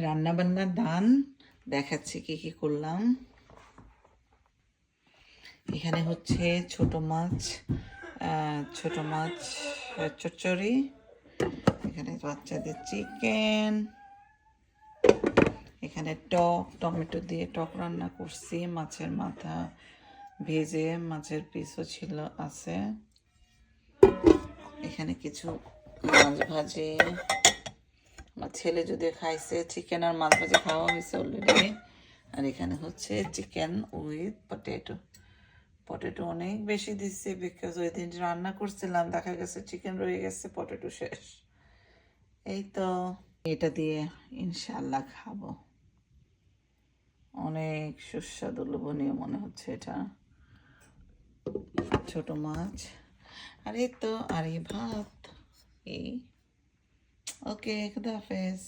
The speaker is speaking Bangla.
রান্না বান্না দান দেখাচ্ছি কি কি করলাম। এখানে হচ্ছে ছোট মাছ চচ্চড়ি, এখানে বাচ্চাদের চিকেন, এখানে টমেটো দিয়ে টক রান্না করছি, মাছের মাথা ভেজে মাছের পিসও ছিল আছে, এখানে কিছু মাছ ভাজি, আমার ছেলে যদি খাইছে, চিকেন আর মাছ ভাজি খাওয়া হয়েছে অলরেডি। আর এখানে হচ্ছে চিকেন উইথ পটেটো অনেক বেশি দিচ্ছে, বিকজ ওই দিন রান্না করছিলাম দেখা গেছে চিকেন রয়ে গেছে, পটেটো শেষ। এই তো এটা দিয়ে ইনশাল্লাহ খাবো, অনেক সুস্বাদু লোভনীয় মনে হচ্ছে এটা। ছোট মাছ আর এই তো আর এই ভাত। এই ওকে, খুদা হাফেজ।